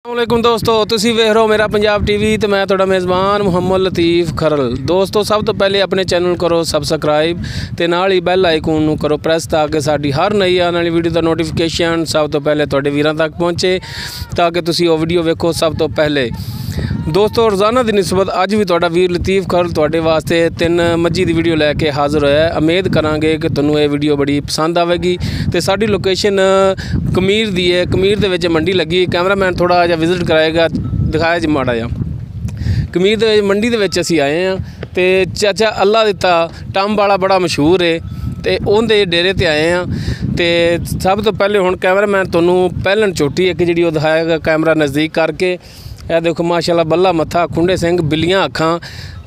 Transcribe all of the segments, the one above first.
अस्सलामुअलैकुम दोस्तों, तुसी वेख रहे हो मेरा पंजाब टीवी तो मैं थोड़ा मेज़बान मुहम्मद लतीफ़ खरल। दोस्तों सब तो पहले अपने चैनल करो सबसक्राइब तो नाल ही बैल आइकन नूं करो प्रेस ताकि साडी हर नई आने वाली वीडियो का नोटिफिकेशन सब तो पहले तुहाडे वीरां तक पहुँचे ताकि तुसी वो वीडियो वेखो सब तो पहले। दोस्तों रोज़ाना की निस्बत अज भी तुहाडा वीर लतीफ़ खरल तुहाडे वास्ते 3 मच्छी की वीडियो लैके हाज़र होया। उम्मीद करांगे कि तुहानूं ये वीडियो बड़ी पसंद आवेगी। तो साडी लोकेशन कमीर दी है, कमीर दे विच मंडी लगी। कैमरामैन थोड़ा जिहा विजिट कराएगा, दिखाया जी माड़ा जा। कमीर दे मंडी दे विच असीं आए हैं तो चाचा अल्लाह दिता टंब वाला बड़ा मशहूर है तो उहदे डेरे ते आए हैं। तो सब तो पहले हुण कैमरामैन तुहानूं पहलन चोटी एक जिहड़ी वो दिखाएगा कैमरा नज़दीक करके। यह देखो माशाल्लाह बल्ला मत्था, खुंडे सिंह, बिल्लियां अखां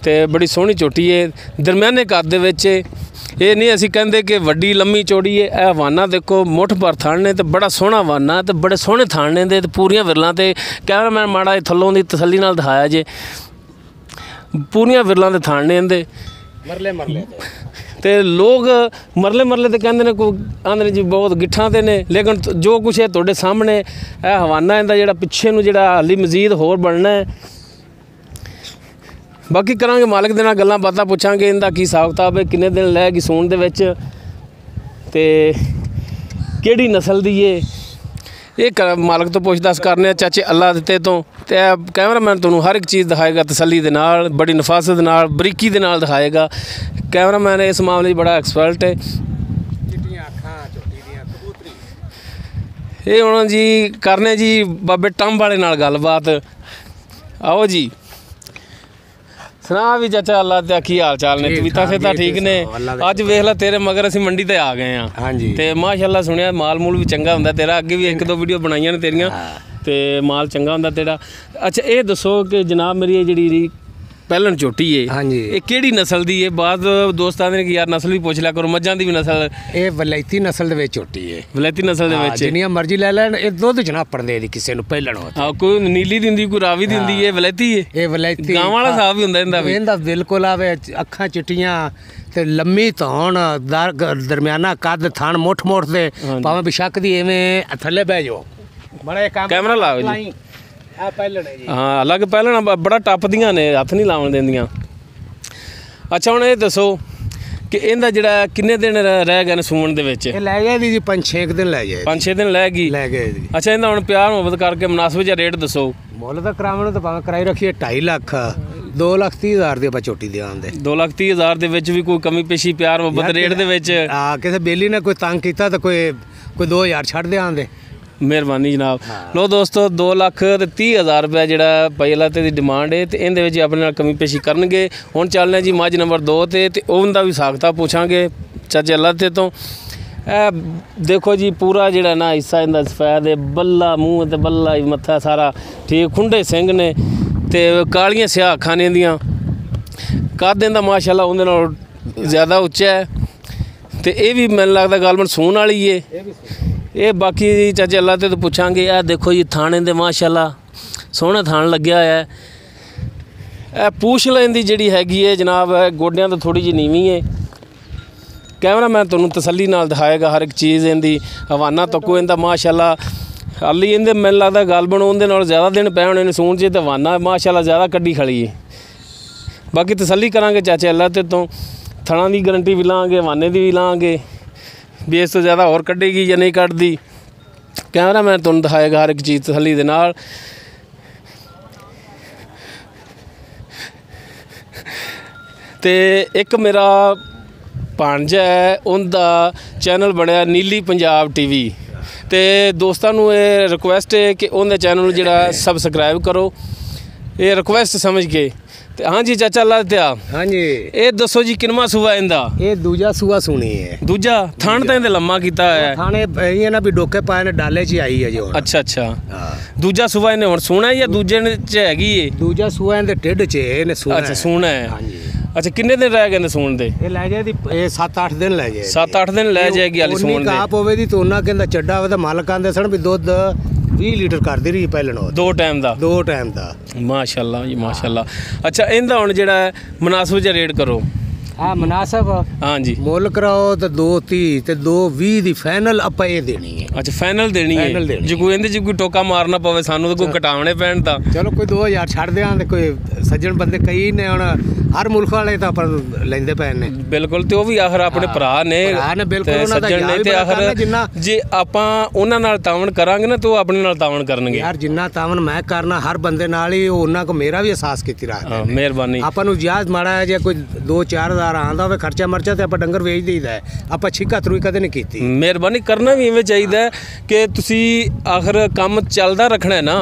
ते बड़ी सोहनी चोटी है। दरम्याने कद दे विच ये नहीं असीं कहंदे कि वड्डी लम्मी चौड़ी है। यह वाना देखो मुठ भर थण ने तो बड़ा सोहना वाना तो बड़े सोहने थण ने ते पूरियां विरलां। ते कैमरामैन माड़ा थल्लों दी तसल्ली नाल दिखाया जे, पूरियां विरलां दे थण ने इहदे मरले मरले ते लोग मरले मरले तो कहते हैं, कोई आंदे जी बहुत गिट्ठां ते ने, लेकिन जो कुछ है तुहाडे सामने है हवाना इहदा जिहड़ा पिछे नूं जिहड़ा हाली मजीद होर बनना है। बाकी करांगे मालिक दे नाल गल्लां बातां पुछांगे इहदा की हिसाब किताब है, किन्ने दिन लैगी सूण दे विच ते किहड़ी नस्ल दी है, ये मालिक तो पुछ दस करने चाचे अल्लाह दिते तो। कैमरामैन तुहानूं हर एक चीज़ दिखाएगा तसल्ली दे नाल, बड़ी नफासत नाल, बरीकी दे नाल दिखाएगा। कैमरामैन इस मामले बड़ा एक्सपर्ट है। ये हुण जी करने जी बाबे टंब वाले नाल गलबात। आओ जी सुना भी चाचा अल्लाह ते की हाल चाल ने, तबीयतां सेहतां ठीक ने? अज वेख ला तेरे मगर असीं मंडी ते आ गए हाँ जी। ते माशाअल्लाह सुनिया माल मूल भी चंगा हुंदा तेरा, अगे भी 1-2 वीडियो बनाईयां ने तेरियां ते माल चंगा हुंदा तेरा। अच्छा ये दसो कि जनाब मेरी ये जिहड़ी पहलन चोटी है हाँ जी, ये किहड़ी नस्ल दी है? बाद दोस्त आंदे ने कि यार नस्ल भी पुछ लिया करो, मझां दी भी नस्ल? ये वलैती नस्ल दे विच चोटी है। वलैती नस्ल दे विच जिन्नियां मर्जी ले लैण, ये दुध च ना पड़दे दी किसे नूं पहलन हो। हां कोई नीली दी हुंदी, कोई रावी दी हुंदी, ये वलैती है। ये वलैती गांव वाला साहब भी हुंदा इहदा भी? इहदा बिल्कुल आवे, अखां चिट्टियां ते लम्मी धौण, दरमियाना कद, थण मुठ मुठ दे, भावें बेशक दी एवें थल्ले बह जाओ। बड़ा कैमरा लाओ जी। हाँ अलग पहले बड़ा टपदियां ने, हथ नहीं लावन देंदियां। अच्छा हुण ये दसो कि इहदा जिहड़ा किन्ने दिन रह गए ने सूण दे विच? लै गए जी 5-6 दिन लै गए। 5-6 दिन लै गई जी। अच्छा इहदा हुण प्यार मुहब्बत करके मुनासिब जिहा रेट दसो। मुੱਲ ਤਾਂ ਕਰਾਵਣ ਤਾਂ ਭਾਵੇਂ ਕਰਾਈ ਰੱਖੀਏ 2.5 ਲੱਖ, 2,30,000 ਦੀ ਆਪਾਂ ਝੋਟੀ ਦੇਵਾਂਗੇ। 2,30,000 ਦੇ ਵਿੱਚ ਵੀ ਕੋਈ ਕਮੀ ਪੇਸ਼ੀ ਪਿਆਰ ਮੁਹੱਬਤ ਰੇਟ ਦੇ ਵਿੱਚ? ਹਾਂ ਕਿਸੇ ਬੇਲੀ ਨੇ ਕੋਈ ਤੰਗ ਕੀਤਾ ਤਾਂ ਕੋਈ 2,000 ਛੱਡ ਦੇਵਾਂਗੇ। ਮਿਹਰਬਾਨੀ ਜਨਾਬ। ਲੋ ਦੋਸਤੋ 2,30,000 रुपया ਜਿਹੜਾ ਪਹਿਲਾਂ ਤੇ ਦੀ ਡਿਮਾਂਡ ਹੈ ਤੇ ਇਹਦੇ ਵਿੱਚ ਆਪਣੇ ਨਾਲ ਕਮੀ ਪੇਸ਼ੀ ਕਰਨਗੇ। ਹੁਣ ਚੱਲਦੇ ਜੀ ਮੱਝ ਨੰਬਰ 2 ਤੇ ਉਹਦਾ ਵੀ ਸਾਖਤਾ ਪੁੱਛਾਂਗੇ ਚਾਚੇ ਅੱਲਾ ਤੇ ਤੋਂ। देखो जी पूरा जिहड़ा ना हिस्सा इहदा सफेद है, बल्ला मूँह ते बल्ला ही मत्था सारा ठीक, खुंडे सिंह ने ते कालियां स्याह अखां ने इहदियां, कद इहदा माशाअल्लाह उहदे नाल ज़्यादा उच्चा है ते ये भी मैनूं लगदा गालमन सूण वाली है। ये बाकी चाचे अल्लाह ते तो पुछांगे। आ देखो जी थाने दे माशाअल्लाह सोहना थान लग्या होया है। पूछ लैंदी जिहड़ी हैगी है जनाब गोडियां तो थोड़ी जी नीवीं है। कैमरामैन तुहानूं तसल्ली नाल दिखाएगा हर एक चीज़ इहदी। हवाना तको इहदा माशाअल्लाह हाली इहदे मैनूं लगदा गालबन उहदे नाल ज़्यादा दिन पै होणे ने सूण च ते हवाना माशाअल्लाह ज़्यादा कड्डी खड़ी है। बाकी तसल्ली करांगे चाचे अल्लाह ते तो, थणां दी गारंटी भी लांगे, हवाने दी भी लांगे भी इस तो ज़्यादा होर कड्डेगी या नहीं कड्डदी। कैमरामैन तुहानूं दिखाएगा हर एक चीज़ तसल्ली दे नाल। ते एक मेरा भांजा है उनका चैनल बनया नीली पंजाब टीवी, तो दोस्तों ये रिक्वेस्ट है कि उनके चैनल जिहड़ा सबसक्राइब करो, ये रिक्वेस्ट समझ के। तो हाँ जी चाचा अल्लाह ते हाँ जी ये दसो जी किनवा सूआ इहदा? ये दूजा सूआ सुनी है। दूजा थान तो इहदे लम्मा कीता है, थाने ये ना भी डोके पाए ने डाले च आई है जी। अच्छा अच्छा दूजा सूआ इहने हुण सूना है या दूजे च हैगी है? दूजा सूआ इहदे ढिड च है, इहने सूना। अच्छा सूना है। हाँ जी। अच्छा किन्ने दिन रह गए सूण दे? ये लै जाए 7-8 दिन लै जाए। 7-8 दिन लै जाएगी हाली सूण दे। आप होवे दी तो उन्ना कहंदा चड्डा होवे तां मालक आंदे सन भी दुध 20 लीटर करदी रही पहलन 2 टाइम दा। माशाअल्लाह जी माशाअल्लाह। अच्छा इहदा हुण जिहड़ा मुनासिब जिहा रेट करो। ਆ ਮੁਨਾਸਬ ਹਾਂਜੀ ਮੁੱਲ ਕਰਾਓ ਤੇ 230 ਤੇ 220 ਦੀ ਫਾਈਨਲ ਆਪਾਂ ਇਹ ਦੇਣੀ ਹੈ। ਅੱਛਾ ਫਾਈਨਲ ਦੇਣੀ ਹੈ ਜੇ ਕੋਈ ਇਹਦੇ 'ਚ ਕੋਈ ਟੋਕਾ ਮਾਰਨਾ ਪਵੇ ਸਾਨੂੰ ਤਾਂ ਕੋਈ ਘਟਾਵਣੇ ਪੈਣ ਤਾਂ ਚਲੋ ਕੋਈ 2000 ਛੱਡ ਦਿਆਂ ਤੇ ਕੋਈ ਸੱਜਣ ਬੰਦੇ ਕਈ ਨੇ ਹੁਣ ਹਰ ਮੁਲਕ ਵਾਲੇ ਤਾਂ ਆਪਾਂ ਲੈਂਦੇ ਪਏ ਨੇ ਬਿਲਕੁਲ ਤੇ ਉਹ ਵੀ ਆਖਰ ਆਪਣੇ ਭਰਾ ਨੇ ਬਿਲਕੁਲ ਉਹਨਾਂ ਦਾ ਸੱਜਣ ਨੇ ਤੇ ਆਖਰ ਜੇ ਆਪਾਂ ਉਹਨਾਂ ਨਾਲ ਤਾਵਨ ਕਰਾਂਗੇ ਨਾ ਤੇ ਉਹ ਆਪਣੇ ਨਾਲ ਤਾਵਨ ਕਰਨਗੇ ਯਾਰ ਜਿੰਨਾ ਤਾਵਨ ਮੈਂ ਕਰਨਾ ਹਰ ਬੰਦੇ ਨਾਲ ਹੀ ਉਹਨਾਂ ਕੋ ਮੇਰਾ ਵੀ ਅਹਿਸਾਸ ਕੀਤੀ ਰੱਖਦੇ ਨੇ ਮਿਹਰਬਾਨੀ ਆਪਾਂ ਨੂੰ ਜਿਆਦ ਮਾੜਾ ਹੈ ਜੇ ਕੋਈ 2-4000 ਆਂਦਾ ਹੋਵੇ ਖਰਚਾ ਮਰਚਾ ਤੇ ਆਪਾਂ ਡੰਗਰ ਵੇਚ ਦਈਦਾ ਆਪਾਂ ਛਿੱਕਾ ਤਰੂਈ ਕਦੇ ਨਹੀਂ ਕੀਤੀ ਮਿਹਰਬਾਨੀ ਕਰਨਾ ਵੀ ਇਵੇਂ ਚਾਹੀਦਾ ਕਿ ਤੁਸੀਂ ਆਖਰ ਕੰਮ ਚੱਲਦਾ ਰੱਖਣਾ ਹੈ ਨਾ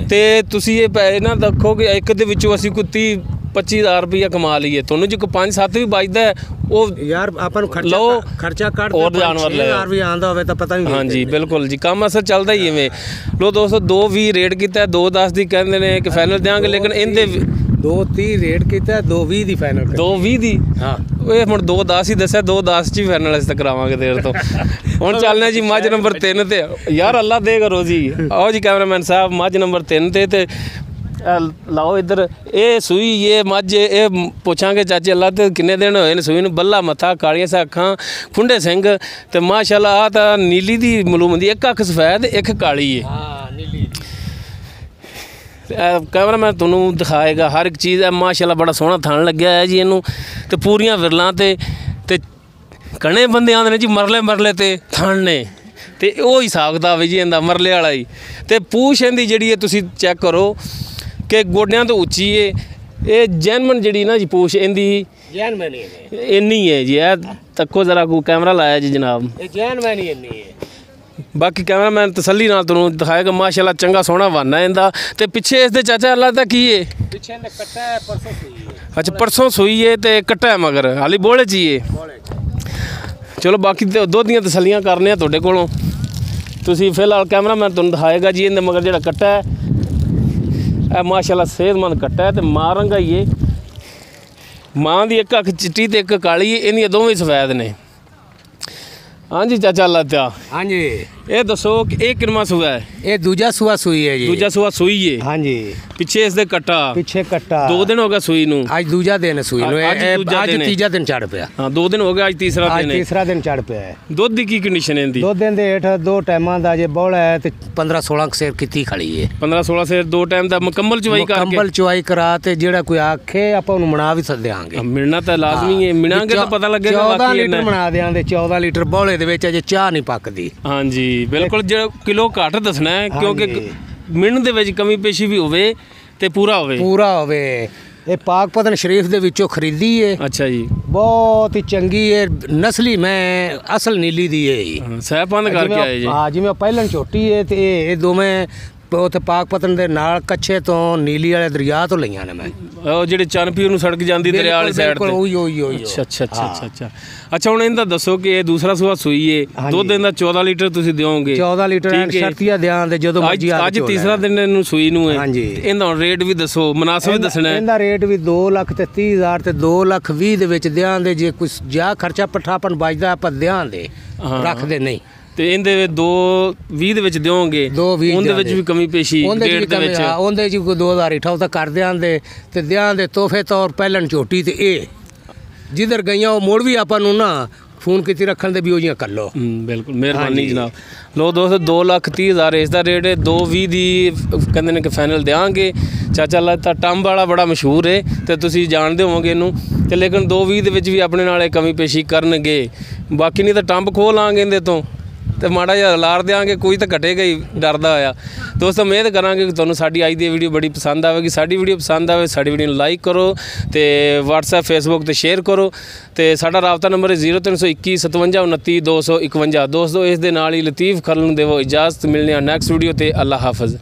ਤੇ ਤੁਸੀਂ ਇਹ ਇਹਨਾਂ ਦੇਖੋ ਕਿ ਇੱਕ ਦੇ ਵਿੱਚੋਂ ਅਸੀਂ ਕੋਈ 30-25,000 ਰੁਪਇਆ ਕਮਾ ਲਈਏ ਤੁਹਾਨੂੰ ਜੇ ਕੋਈ 5-7 ਵੀ ਬਚਦਾ ਉਹ ਯਾਰ ਆਪਾਂ ਨੂੰ ਖਰਚਾ ਕੱਢ ਹੋਰ ਜਾਨਵਰ ਲੈ ਵੀ ਆਂਦਾ ਹੋਵੇ ਤਾਂ ਪਤਾ ਨਹੀਂ ਹਾਂਜੀ ਬਿਲਕੁਲ ਜੀ ਕੰਮ ਅਸਰ ਚੱਲਦਾ ਹੀ ਇਵੇਂ ਲੋ ਦੋਸਤੋ 220 ਰੇਟ ਕੀਤਾ 210 ਦੀ ਕਹਿੰਦੇ ਨੇ ਕਿ ਫਾਈਨਲ ਦੇਾਂਗੇ ਲੇਕਿਨ ਇਹਦੇ 230 ਰੇਟ ਕੀਤਾ 220 ਦੀ ਫਾਈਨਲ 220 ਦੀ ਹਾਂ ਇਹ ਹੁਣ 210 ਹੀ ਦੱਸਿਆ 210 ਚ ਹੀ ਫਾਈਨਲ ਅਸੀਂ ਤਾਂ ਕਰਾਵਾਂਗੇ ਦੇਰ ਤੋਂ ਹੁਣ ਚੱਲਨੇ ਜੀ ਮੱਝ ਨੰਬਰ 3 ਤੇ ਯਾਰ ਅੱਲਾ ਦੇ ਕਰੋ ਜੀ ਆਓ ਜੀ ਕੈਮਰਾਮੈਨ ਸਾਹਿਬ ਮੱਝ ਨੰਬਰ 3 ਤੇ ਲਾਓ ਇੱਧਰ ਇਹ ਸੂਈ ਇਹ ਮੱਝ ਇਹ ਪੁੱਛਾਂਗੇ ਚਾਚੇ ਅੱਲਾ ਤੇ ਕਿੰਨੇ ਦਿਨ ਹੋਏ ਨੇ ਸੂਈ ਨੂੰ ਬੱਲਾ ਮੱਥਾ ਕਾਲੀਆਂ ਸੇ ਅੱਖਾਂ ਖੁੰਡੇ ਸਿੰਘ ਤੇ ਮਾਸ਼ਾਅੱਲਾ ਆ ਤਾਂ ਨੀਲੀ ਦੀ ਮਾਲੂਮ ਹੁੰਦੀ ਇੱਕ ਅੱਖ ਸਫੈਦ ਇੱਕ ਕਾਲੀ ਹੈ ਹਾਂ ਨੀਲੀ ਕੈਮਰਾ ਮੈਂ ਤੁਹਾਨੂੰ ਦਿਖਾਏਗਾ ਹਰ ਇੱਕ ਚੀਜ਼ ਹੈ ਮਾਸ਼ਾਅੱਲਾ ਬੜਾ ਸੋਹਣਾ ਥਣ ਲੱਗਿਆ ਹੈ ਜੀ ਇਹਨੂੰ ਤੇ ਪੂਰੀਆਂ ਵਿਰਲਾਂ ਤੇ ਕਣੇ ਬੰਦੇ ਆਉਂਦੇ ਨੇ ਜੀ ਮਰਲੇ ਤੇ ਥਣ ਨੇ ਤੇ ਉਹ ਹਿਸਾਬ ਕਿਤਾਬ ਜੀ ਇਹਦਾ ਮਰਲੇ ਵਾਲਾ ਹੀ ਤੇ ਪੂਛ ਇਹਦੀ ਜਿਹੜੀ ਹੈ ਤੁਸੀਂ ਚੈੱਕ ਕਰੋ ਕਿ ਗੋਡਿਆਂ ਤੋਂ ਉੱਚੀ ਏ ਇਹ ਜੈਨਮਨ ਜਿਹੜੀ ਨਾ ਜੀ ਪੂਛ ਇਹਦੀ ਜੈਨਮਨ ਇੰਨੀ ਹੈ ਜੀ ਇਹ ਤੱਕੋ ਜ਼ਰਾ ਕੋ ਕੈਮਰਾ ਲਾਇਆ ਜੀ ਜਨਾਬ ਇਹ ਜੈਨਮਨ ਹੀ ਇੰਨੀ ਹੈ ਬਾਕੀ ਕੈਮਰਾਮੈਨ ਤਸੱਲੀ ਨਾਲ ਤੁਹਾਨੂੰ ਦਿਖਾਏਗਾ ਮਾਸ਼ਾਅੱਲਾ ਚੰਗਾ ਸੋਹਣਾ ਵਾਨਾ ਇਹਦਾ ਤੇ ਪਿੱਛੇ ਇਸ ਦੇ ਚਾਚਾ ਅੱਲਾ ਦਾ ਕੀ ਏ ਪਿੱਛੇ ਨੇ ਕੱਟਾ ਹੈ ਪਰਸੋਂ ਸੂਈ ਹੈ ਅੱਛਾ ਪਰਸੋਂ ਸੂਈ ਏ ਤੇ ਕੱਟਾ ਹੈ ਮਗਰ ਹਾਲੀ ਬੋਲੇ ਚ ਹੀ ਏ ਚਲੋ ਬਾਕੀ ਦੁੱਧ ਦੀਆਂ ਤਸੱਲੀਆਂ ਕਰਨੇ ਆ ਤੁਹਾਡੇ ਕੋਲੋਂ ਤੁਸੀਂ ਫਿਲਹਾਲ ਕੈਮਰਾਮੈਨ ਤੁਹਾਨੂੰ ਦਿਖਾਏਗਾ ਜੀ ਇਹਦੇ ਮਗਰ ਜਿਹੜਾ ਕੱਟਾ ਹੈ ਇਹ ਮਾਸ਼ਾਅੱਲਾ ਸਿਹਤਮੰਦ ਕੱਟਾ ਹੈ ਤੇ ਮਾਂ ਰੰਗਾ ਹੀ ਏ ਮਾਂ ਦੀ ਇੱਕ ਅੱਖ ਚਿੱਟੀ ਤੇ ਇੱਕ ਕਾਲੀ ਏ ਇਹਦੀਆਂ ਦੋਵੇਂ ਸਫੈਦ ਨੇ ਹਾਂਜੀ ਚਾਚਾ ਅੱਲਾ ਤਿਆ ਹਾਂਜੀ ਇਹ ਦੱਸੋ ਕਿ ਇਹ ਕਿੰਨਾ ਸੂਆ ਹੈ ਇਹ ਦੂਜਾ ਸੂਆ ਸੂਈ ਹੈ ਜੀ ਦੂਜਾ ਸੂਆ ਸੂਈ ਹੈ ਹਾਂਜੀ ਪਿੱਛੇ ਇਸ ਦੇ ਕੱਟਾ ਪਿੱਛੇ ਕੱਟਾ 2 ਦਿਨ ਹੋ ਗਿਆ ਸੂਈ ਨੂੰ ਅੱਜ ਦੂਜਾ ਦਿਨ ਸੂਈ ਨੂੰ ਅੱਜ ਤੀਜਾ ਦਿਨ ਚੜ ਪਿਆ ਹਾਂ 2 ਦਿਨ ਹੋ ਗਏ ਅੱਜ ਤੀਸਰਾ ਦਿਨ ਹੈ ਤੀਸਰਾ ਦਿਨ ਚੜ ਪਿਆ ਹੈ ਦੁੱਧ ਦੀ ਕੀ ਕੰਡੀਸ਼ਨ ਹੈ ਇਹਦੀ ਦੁੱਧ ਦੇ ਹੇਠ 2 ਟਾਈਮਾਂ ਦਾ ਜੇ ਬੋਲਾ ਹੈ ਤੇ 15-16 ਸੇਰ ਕੀਤੀ ਖੜੀ ਹੈ 15-16 ਸੇਰ 2 ਟਾਈਮ ਦਾ ਮੁਕੰਮਲ ਚਵਾਈ ਕਰਕੇ ਮੁਕੰਮਲ ਚਵਾਈ ਕਰਾ ਤੇ ਜਿਹੜਾ ਕੋਈ ਆਖੇ ਆਪਾਂ ਉਹਨੂੰ ਮਣਾ ਵੀ ਸੱਦਿਆਂਗੇ ਮਿਲਣਾ ਤਾਂ ਲਾਜ਼ਮੀ ਹੈ ਮਿਣਾਂਗੇ ਤਾਂ ਪਤਾ ਲੱਗੇਗਾ 14 ਲੀਟਰ ਮਣਾ ਦਿਆਂਗੇ 14 ਲੀਟਰ ਬੋਲੇ ਦੇ ਵਿੱਚ ਅਜੇ ਚਾਹ ਨਹੀਂ ਪੱਕਦੀ ਹਾਂਜੀ ਬਿਲਕੁਲ ਜਿਹੜਾ ਕਿਲੋ ਘੱਟ ਦੱਸਣਾ ਹੈ ਕਿਉਂਕਿ ਮਿਣ ਦੇ ਵਿੱਚ ਕਮੀ ਪੇਸ਼ੀ ਵੀ ਹੋਵੇ ਤੇ ਪੂਰਾ ਹੋਵੇ ਇਹ ਪਾਕ ਪਤਨ ਸ਼ਰੀਫ ਦੇ ਵਿੱਚੋਂ ਖਰੀਦੀ ਏ ਅੱਛਾ ਜੀ ਬਹੁਤ ਹੀ ਚੰਗੀ ਏ ਨਸਲੀ ਮੈਂ ਅਸਲ ਨੀਲੀ ਦੀ ਏ ਸਹਿਪੰਦ ਕਰਕੇ ਆਏ ਜੀ ਹਾਂ ਜਿਵੇਂ ਪਹਿਲਾਂ ਛੋਟੀ ਏ ਤੇ ਇਹ ਦੋਵੇਂ ਉੱਥੇ ਪਾਕ ਪਤਨ ਦੇ ਨਾਲ ਕੱਛੇ ਤੋਂ ਨੀਲੀ ਵਾਲੇ ਦਰਿਆ ਤੋਂ ਲਈਆਂ ਨੇ ਮੈਂ ਉਹ ਜਿਹੜੇ ਚੰਨਪੀਰ ਨੂੰ ਸੜਕ ਜਾਂਦੀ ਦਰਿਆ ਵਾਲੀ ਸਾਈਡ ਤੇ ਉਹੀ ਅੱਛਾ ਹੁਣ ਇਹਦਾ ਦੱਸੋ ਕਿ ਇਹ ਦੂਸਰਾ ਸੂਆ ਸੂਈ ਏ ਦੁੱਧ ਇਹਦਾ 14 ਲੀਟਰ ਤੁਸੀਂ ਦਿਓਗੇ 14 ਲੀਟਰ ਸ਼ਰਤੀਆ ਦਿਆਂ ਦੇ ਜਦੋਂ ਮਰਜੀ ਅੱਜ ਤੀਸਰਾ ਦਿਨ ਇਹਨੂੰ ਸੂਈ ਨੂੰ ਹੈ ਹਾਂਜੀ ਇਹਦਾ ਹੁਣ ਰੇਟ ਵੀ ਦੱਸੋ ਮੁਨਾਸਬ ਦੱਸਣਾ ਇਹਦਾ ਰੇਟ ਵੀ 2,30,000 ਤੇ 2,20,000 ਦੇ ਵਿੱਚ ਦਿਆਂ ਦੇ ਜੇ ਕੁਝ ਜਾ ਖਰਚਾ ਪੱਠਾਪਨ ਬਚਦਾ ਆਪਾਂ ਦਿਆਂ ਦੇ ਰੱਖਦੇ ਨਹੀਂ ਤੇ ਇਹਦੇ 220 ਦੇ ਵਿੱਚ ਦਿਓਗੇ ਉਹਦੇ ਵਿੱਚ ਵੀ ਕਮੀ ਪੇਸ਼ੀ ਡੇਢ ਦੇ ਵਿੱਚ ਉਹਦੇ ਚ ਕੋਈ 2000 ਇਠਾਓ ਤਾਂ ਕਰ ਦਿਆਂਦੇ ਤੇ ਦਿਆਂ ਦੇ ਤੋਹਫੇ ਤੌਰ ਪਹਿਲਾਂ ਝੋਟੀ ਤੇ ਇਹ ਜਿੱਧਰ ਗਈਆਂ ਉਹ ਮੋੜ ਵੀ ਆਪਾਂ ਨੂੰ ਨਾ ਫੋਨ ਕੀਤੀ ਰੱਖਣ ਦੇ ਵੀ ਉਹ ਜੀਆਂ ਕਰ ਲਓ ਬਿਲਕੁਲ ਮਿਹਰਬਾਨੀ ਜਨਾਬ ਲੋ ਦੋਸਤੋ 2,30,000 ਇਸ ਦਾ ਰੇਟ ਹੈ 220 ਦੀ ਕਹਿੰਦੇ ਨੇ ਕਿ ਫਾਈਨਲ ਦਿਆਂਗੇ ਚਾਚਾ ਅੱਲਾ ਤਾਂ ਟੰਬ ਵਾਲਾ ਬੜਾ ਮਸ਼ਹੂਰ ਹੈ ਤੇ ਤੁਸੀਂ ਜਾਣਦੇ ਹੋਵੋਗੇ ਇਹਨੂੰ ਤੇ ਲੇਕਿਨ 220 ਦੇ ਵਿੱਚ ਵੀ ਆਪਣੇ ਨਾਲ ਇਹ ਕਮੀ ਪੇਸ਼ੀ ਕਰਨਗੇ ਬਾਕੀ ਨਹੀਂ ਤਾਂ ਟੰਬ ਖੋਹ ਲਾਂਗੇ ਇਹਦੇ ਤੋਂ ਤੇ ਮਾੜਾ ਜਿਹਾ ਲਾਰ ਦਿਆਂਗੇ ਕੋਈ ਤਾਂ ਘਟੇਗਾ ਹੀ ਡਰਦਾ ਹੋਇਆ ਦੋਸਤੋ ਉਮੀਦ ਕਰਾਂਗੇ ਕਿ ਤੁਹਾਨੂੰ ਸਾਡੀ ਅੱਜ ਦੀ ਵੀਡੀਓ ਬੜੀ ਪਸੰਦ ਆਵੇਗੀ ਸਾਡੀ ਵੀਡੀਓ ਪਸੰਦ ਆਵੇ ਸਾਡੀ ਵੀਡੀਓ ਨੂੰ ਲਾਈਕ ਕਰੋ ਤੇ WhatsApp Facebook ਤੇ ਸ਼ੇਅਰ ਕਰੋ ਤੇ ਸਾਡਾ ਰਾਬਤਾ ਨੰਬਰ ਹੈ 0321 57 29 251 ਦੋਸਤੋ ਇਸ ਦੇ ਨਾਲ ਹੀ ਲਤੀਫ ਖਲਨ ਨੂੰ ਦੇਵੋ ਇਜਾਜ਼ਤ ਮਿਲਨੇ ਆ ਨੈਕਸਟ ਵੀਡੀਓ ਤੇ ਅੱਲਾ ਹਾਫਿਜ਼